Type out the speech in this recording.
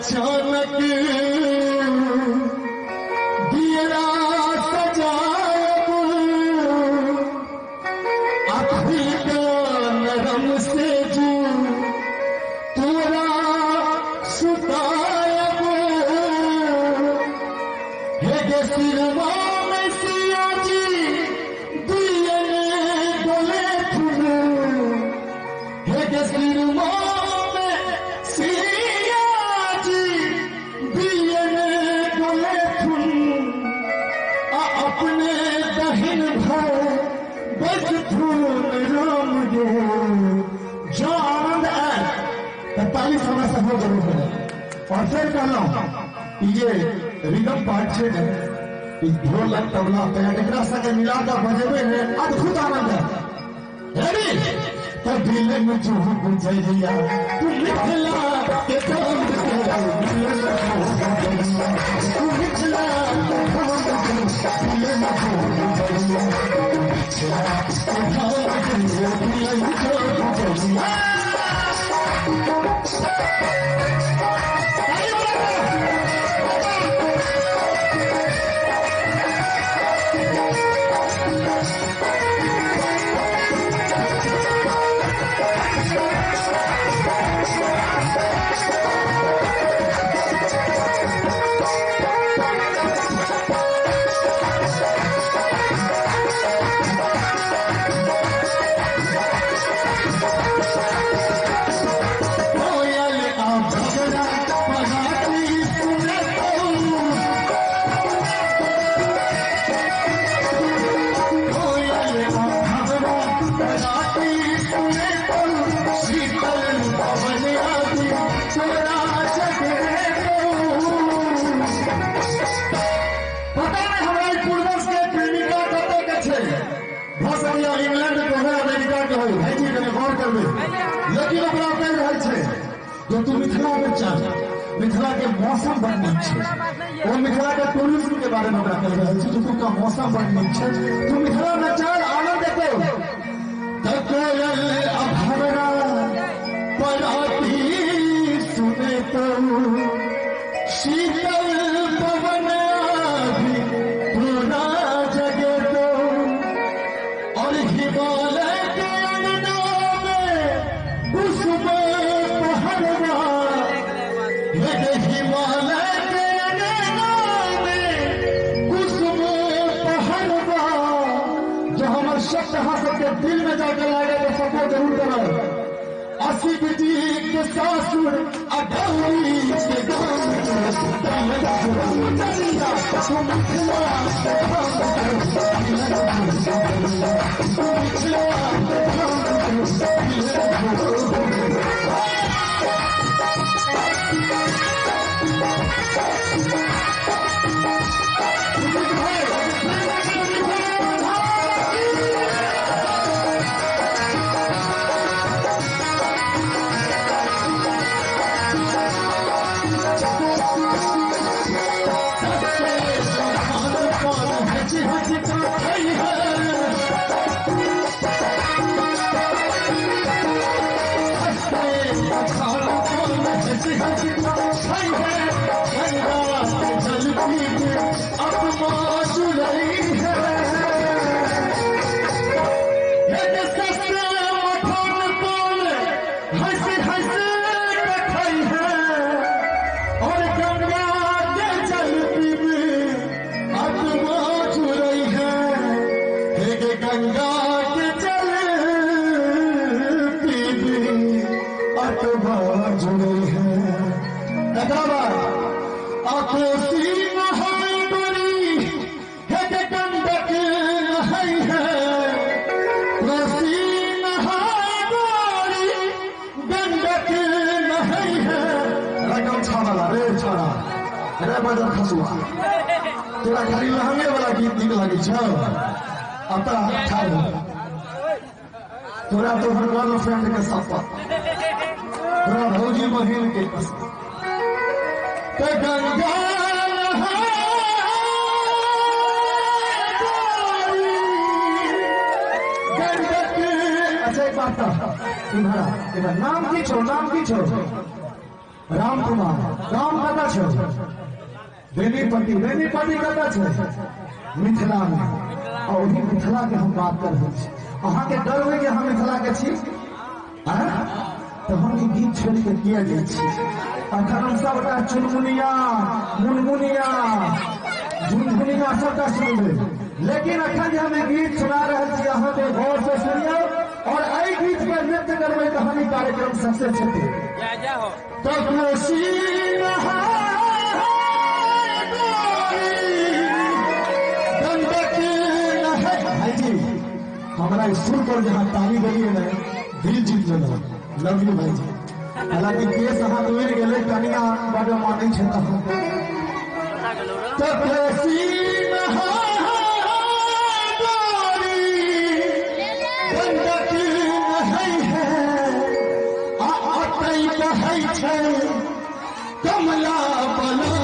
अचानक दियरा सजाए आखिर का नरम से जू तोरा सुतायब हे गे सिरमा में सिया जी दियन डोले फूल हे गे सिरमा में सिया जी दियन डोले फूल अपने दहन भर बज फूल राम गे जान पैंतालीस समय से बहुत जरूर है। और फिर कहना ये रिदम पार्ट है ढोलक तबला पैरा सके मिला कर बजेबे है अद्भुत आनंद है। रेडी तो दिल में जो बुझैया तू लिखला के काम तेरा तू लिखला के काम दिल में जो बुझैया इंग्लैंड के है अमेरिका के है भाई जी कने गौर करबे लेकिन ओकरा कह रहल छै जो तू मिथिला में चाह मिथिला के मौसम बड़ नीक छै और मिथिला के टूरिज्म के बारे में ओकरा कह रहल छै तू का मौसम बड़ नीक छै तू मिथिला में चाह आनंद देते त कोयल अभरा पराती सुने तो शीतल पवन आदि पूरा जगे तो और हिमालय के अंगना में उसमें पहरवा हिमालय के अंगना में उसमें पहरवा जो हमारे शब्द यहाँ सबके दिल में जाकर लाएगा तो सबको जरूर करो अस्सी बेटी के सासुर अगौरी के गंगा के जल पीबी अटवा जुड़े हैं कोसी नहाय बड़ी है के गंडक नहाई है कोसी नहाय बड़ी गंडक नहाई है रकम छाड़ा रे छाड़ा रे बजा खसुआ तोरा खाली लहंगे वाला गीत नीक लगे छ आता ठाड़ तोरा तो भगवान फ्रेंड के सपा तोरा भौजी बहिन के कसम ते गंगा अच्छा एक बात तुम्हारा नाम की छो राम कुमार गाम कतऽ छै बेनीपट्टी कतऽ छै मिथिला में और वही मिथिला के हम बात कर रहे छी अहाँ के डर है कि हम मिथिला के छी तो हम ई गीत छोड़ के किया जाइ छी अखन हम सबटा चुनमुनिया मुनमुनिया झुनझुनिया सबटा सुनबे लेकिन अखन जे हम गीत सुना रहे छी अहाँ के गौर से सुनियो और एहि गीत पर नृत्य करबै तो हम कार्यक्रम सबसे छते तो भाई जी हमारा स्कूल पर जहाँ ताली गई है दिल जीत लेना लव यू भाई जी हालांकि केस अहाँ उड़ गए कनिया बड़ मानै छै कमला बना